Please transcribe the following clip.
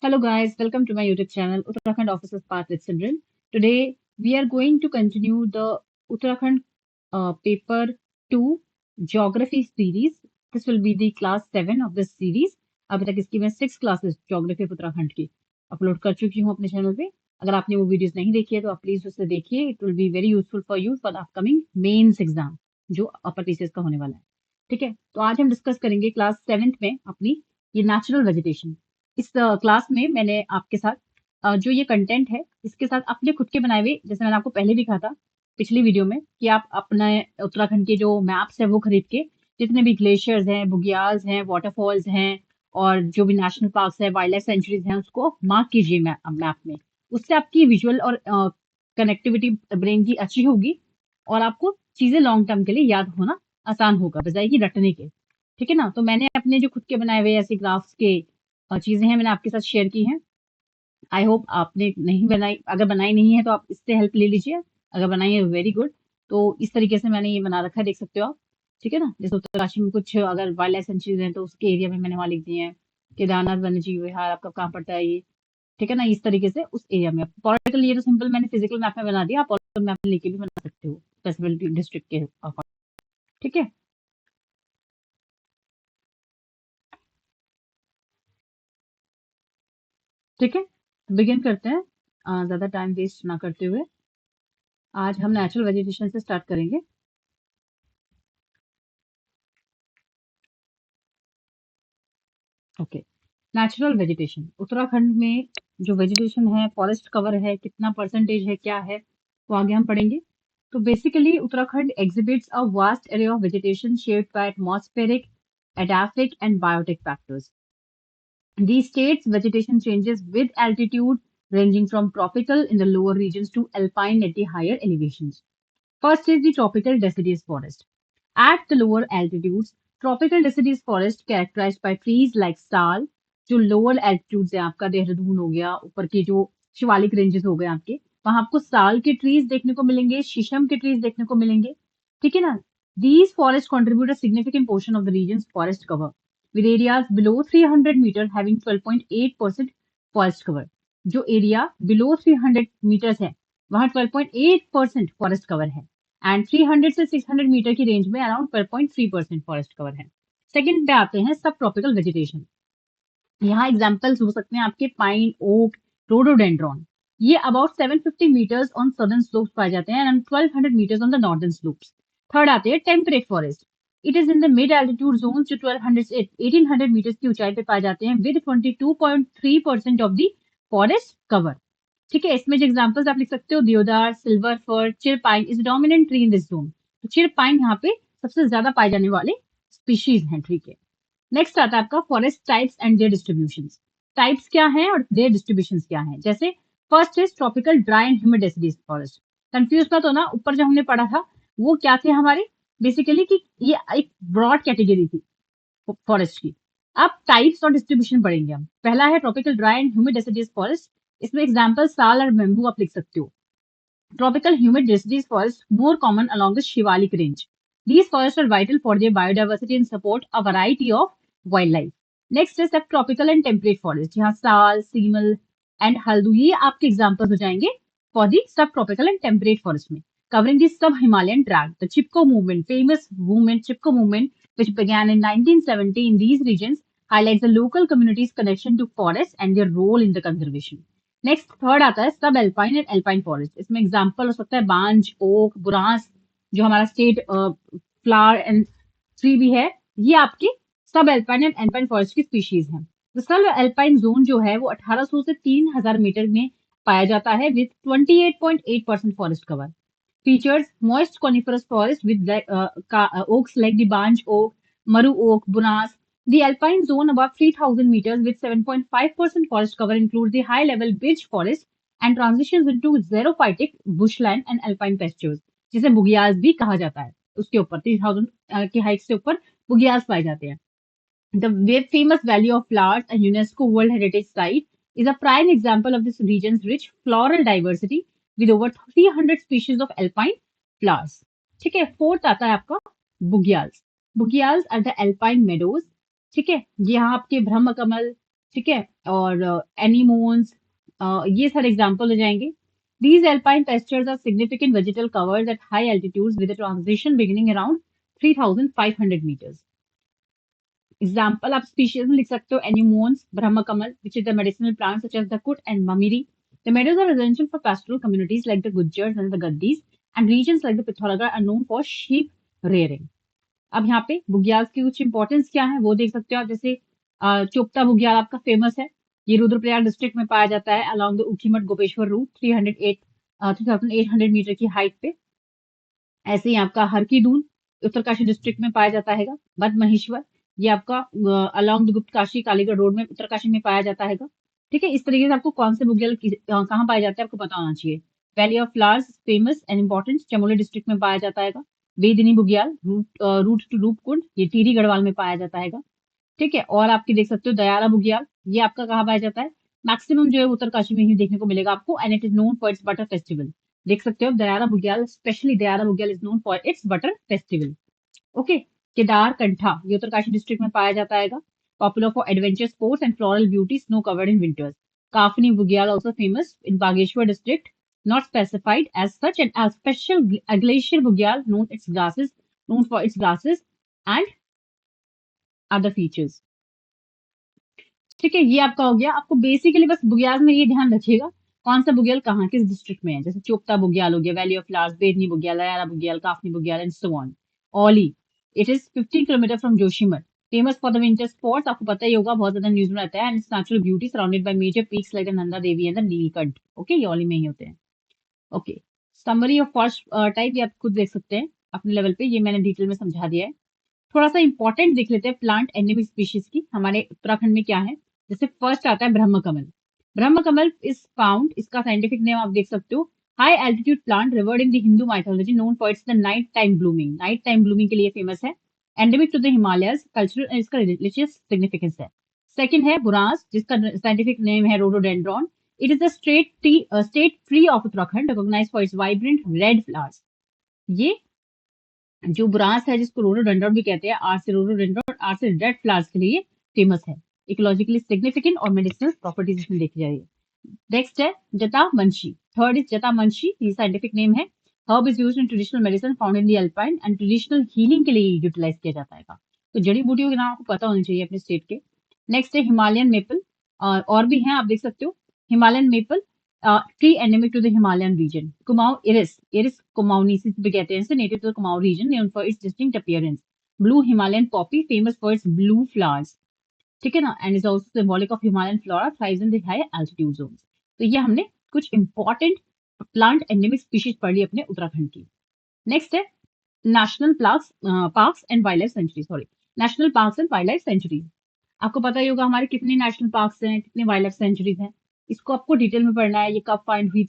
Hello guys, welcome to my YouTube channel Uttarakhand Officers Path with Simran. Today we are going to continue the Uttarakhand paper 2 geography series. This will be the class 7 of this series. अभी तक इसकी मैं 6 classes geography of Uttarakhand की upload कर चुकी हूँ अपने channel पे. अगर आपने वो वीडियोस नहीं देखी है तो आप प्लीज उसे देखिए. It will be very useful for you for the upcoming mains exam जो अपर टीचर्स का होने वाला है. ठीक है, तो आज हम डिस्कस करेंगे क्लास 7th में अपनी ये नेचुरल वेजिटेशन. इस क्लास में मैंने आपके साथ जो ये कंटेंट है इसके साथ अपने खुद के बनाए हुए, जैसे मैंने आपको पहले भी कहा था पिछली वीडियो में कि आप अपने उत्तराखंड के जो मैप्स है वो खरीद के जितने भी ग्लेशियर्स हैं, बुग्याल्स हैं, वाटरफॉल्स हैं और जो भी नेशनल पार्क्स है, वाइल्ड लाइफ सेंचुरीज हैं उसको मार्क कीजिए मैप में. उससे आपकी विजुअल और कनेक्टिविटी ब्रेन की अच्छी होगी और आपको चीजें लॉन्ग टर्म के लिए याद होना आसान होगा बजाय कि रटने के. ठीक है ना. तो मैंने अपने जो खुद के बनाए हुए ऐसे ग्राफ्स के चीजें हैं मैंने आपके साथ शेयर की हैं. आई होप आपने नहीं बनाई, अगर बनाई नहीं है तो आप इससे हेल्प ले लीजिए. अगर बनाई है वेरी गुड. तो इस तरीके से मैंने ये बना रखा है, देख सकते हो आप. ठीक है ना. जैसे उत्तरकाशी में कुछ अगर वाइल्ड लाइफ सेंचुरीज है तो उसके एरिया में मैंने वहां लिख दिए हैं. केदारनाथ वन्य जीव विहार आपका कहाँ पड़ता है ये. ठीक है ना. इस तरीके से उस एरिया में पॉलिटिकल, ये तो सिंपल मैंने फिजिकल मैप में बना दिया, आप पॉलिटिकल मैप में लेके भी बना सकते हो स्पेसिफिक डिस्ट्रिक्ट के अकॉर्डिंग. ठीक है. ठीक है, बिगिन करते हैं ज्यादा टाइम वेस्ट ना करते हुए. आज हम नेचुरल वेजिटेशन से स्टार्ट करेंगे. ओके. नेचुरल वेजिटेशन उत्तराखंड में जो वेजिटेशन है, फॉरेस्ट कवर है, कितना परसेंटेज है, क्या है, वो आगे हम पढ़ेंगे. तो basically Uttarakhand exhibits a vast area of vegetation shaped by atmospheric, edaphic and biotic factors. These states vegetation changes with altitude ranging from tropical in the lower regions to alpine at the higher elevations. First is the tropical deciduous forest. At the lower altitudes, tropical deciduous forest characterized by trees like sal, जो lower altitude है आपका देहरादून हो गया, ऊपर के जो Shivalik ranges हो गए आपके, वहां आपको साल के ट्रीज देखने को मिलेंगे, शीशम के ट्रीज देखने को मिलेंगे. ठीक है ना. These forest contribute a significant portion of the region forest cover with areas below 300 meter having 12.8% forest cover. जो एरिया बिलो 300 मीटर्स है वहां 12.8% फॉरेस्ट कवर है एंड 300 से 600 मीटर की रेंज में अराउंड 12.3% फॉरेस्ट कवर है. सेकंड पे आते हैं सब ट्रॉपिकल वेजिटेशन. यहाँ एग्जांपल्स हो सकते हैं आपके पाइन, ओक, रोडोडेंड्रॉन. ये about 750 meters on southern slopes पाए जाते हैं and 1200 meters on the northern slopes. Third आते हैं temperate forest. It is in the mid altitude zone जो 1200 से 1800 मीटर्स की ऊंचाई पे पाए जाते हैं with 22.3% of the forest cover. ठीक है. इसमें जो एग्जांपल्स आप लिख सकते हो, देवदार, सिल्वर फर, चिर pine is dominant tree in this zone. तो चिर पाइन यहाँ पे सबसे ज्यादा पाए जाने वाले स्पीशीज हैं. ठीक है. नेक्स्ट आता है आपका forest types and their distributions. Types क्या हैं और देयर डिस्ट्रीब्यूशंस क्या हैं. जैसे first is tropical dry and humid deciduous forest. Confuse मत होना, ऊपर जो हमने पढ़ा था वो क्या थे हमारे, बेसिकली कि ये एक ब्रॉड कैटेगरी थी फॉरेस्ट की. अब टाइप्स और डिस्ट्रीब्यूशन पढ़ेंगे हम. पहला है tropical dry and humid deciduous forest. इसमें एग्जांपल साल और बेम्बू आप लिख सकते हो. Tropical humid deciduous forests more common along the Shivalik range. These forests are vital for their biodiversity and support a variety of wildlife. Next is subtropical and temperate forest. यहाँ साल, सीमल and Haldu ये आपके examples हो जाएंगे for the subtropical and temperate forest में. Covering the sub-Himalayan tract, the Chipko movement, famous movement Chipko movement, which began in 1970 in these regions, highlights the local community's connection to forests and their role in the conservation. Next third आता है सब alpine and alpine forest. इसमें example हो सकता है बांज, okay, बुरांस जो हमारा स्टेट फ्लावर एंड ट्री भी है, ये आपके सब एल्पाइन एंड एल्पाइन फॉरेस्ट की स्पीशीज हैं. तो सब एल्पाइन जोन जो है वो 1800 से 3000 मीटर में पाया जाता है with 28.8% forest cover. Features moist coniferous forest with oaks like the banj oak, maru oak, burans. The alpine zone above 3,000 meters with 7.5% forest cover includes the high-level birch forest and transitions into xerophytic bushland and alpine pastures, जिसे बुगियाल्स भी कहा जाता है. उसके ऊपर 3,000 की height से ऊपर बुगियाल्स पाए जाते हैं. The famous Valley of Flowers, a UNESCO World Heritage Site, is a prime example of this region's rich floral diversity with over 300 species of alpine flowers. ठीक है. फोर्थ आता है आपका बुगियाल्स. बुगियाल्स आर द alpine meadows. ठीक है. यहाँ आपके ब्रह्म कमल, ठीक है, और एनीमोन्स, ये सारे एग्जाम्पल हो जाएंगे। These alpine pastures are significant vegetal covers at high altitudes with a transition beginning around 3,500 meters. Example आप स्पीशीज में लिख सकते हो anemones, Brahmakamal, which is the medicinal plant such as the kut and mamiri. The meadows are residential for pastoral communities like the Gujjars and the Gaddis, and regions like the Pithoragarh are known for sheep rearing. अब यहाँ पे बुग्याल की कुछ importance क्या है वो देख सकते हो आप। जैसे चोपता बुग्याल आपका फेमस है, ये रुद्रप्रयाग डिस्ट्रिक्ट में पाया जाता है along the Ukhimath Gopeshwar route 3,800 meter की हाइट पे। ऐसे ही आपका हर की दून उत्तरकाशी डिस्ट्रिक्ट में पाया जाता है। बद महेश्वर ये आपका अलॉन्ग द गुप्त काशी कालीगढ़ रोड में उत्तरकाशी में पाया जाता है। ठीक है, इस तरीके से आपको कौन से बुग्याल कहाँ पाए जाते हैं आपको पता होना चाहिए। Valley of flowers famous and important Chamoli district में पाया जाता है। वेदिनी बुग्याल रूट टू रूपकुंड ये टिहरी गढ़वाल में पाया जाता है। ठीक है, और आपकी देख सकते हो दयारा बुग्याल, ये आपका कहाँ पाया जाता है, मैक्सिमम जो है उत्तरकाशी में ही देखने को मिलेगा आपको, and it is known for its butter festival. देख सकते हो Dayara Bugyal, especially Dayara Bugyal is known for its butter festival. Okay, Kedar Kantha ये उत्तरकाशी डिस्ट्रिक्ट में पाया जाता है, popular for adventure sports and floral beauty, snow covered in winters. Kafni Bugyal also famous in Bageshwar district, not specified as such, and a special glacier bugyal known for its grasses and other features. ठीक है, ये आपका हो गया। आपको basically बस बुग्याल में ये ध्यान रखिएगा कौन सा बुग्याल कहाँ किस डिस्ट्रिक्ट में है। जैसे चोपता बुग्याल हो गया, valley of flowers, Bedni Bugyal, Layara Bugyal, Kafni Bugyal and so on. Auli, it is 15 kilometre from Joshimath, famous for the winter sports, आपको पता ही होगा, बहुत ज्यादा न्यूज में रहता है, and its natural beauty surrounded by major peaks like the Nanda Devi and the Neelkanth. Okay, ये ओली में ही होते हैं। Okay, summary of forest type ये आप खुद देख सकते हैं अपने लेवल पे, ये मैंने डिटेल में समझा दिया है। थोड़ा सा इंपॉर्टेंट देख लेते हैं प्लांट एंडेमिक स्पीशीज की हमारे उत्तराखंड में क्या है। जैसे फर्स्ट आता है ब्रह्मकमल। ब्रह्मकमल इज फाउंड, इसका साइंटिफिक नेम आप देख सकते हो, high altitude plant revered in the Hindu mythology, known for its the night time blooming. Night time blooming के लिए फेमस है, endemic to the Himalayas, cultural इसका रिलीजियस सिग्निफिकेंस है। सेकंड है बुरांस, जिसका साइंटिफिक नेम है rhododendron. It is the state tree of Uttarakhand, recognized for its vibrant red flowers. ये जो बुरांस है जिसको रोडोडेंड्रॉन भी कहते हैं, आर से रोडोडेंड्रॉन, आर से रेड फ्लावर्स के लिए फेमस है, इकोलॉजिकली सिग्निफिकेंट और मेडिसिनल प्रॉपर्टीज इसमें देखी जाएगी। नेक्स्ट है जटामंशी। थर्ड इज जटामंशी, ये साइंटिफिक नेम है। Herb is used in traditional medicine found in the alpine and traditional healing के लिए यूटिलाइज किया जाता है। तो जड़ी बूटियों के नाम आपको पता होने चाहिए अपने स्टेट के। नेक्स्ट है हिमालयन मेपल, और भी हैं आप देख सकते हो। Himalayan maple tree endemic to the Himalayan region. Kumaon iris, iris kumaonensis भी कहते हैं इसे, native to the Kumaon region, known for its distinct appearance. Blue Himalayan poppy, famous for its blue flowers. ठीक है ना, and is also symbolic of Himalayan flora, thrives in the high altitude zones. तो ये हमने कुछ इंपॉर्टेंट प्लांट एंडेमिक स्पीशीज पढ़ ली अपने उत्तराखंड की। नेक्स्ट है national parks and wild life sanctuary, sorry, national parks and wild life sanctuaries. आपको पता ही होगा हमारे कितने नेशनल पार्क्स हैं, कितने वाइल्ड लाइफ सेंचुरीज हैं, इसको आपको डिटेल में पढ़ना है, ये कब फाइंड हुई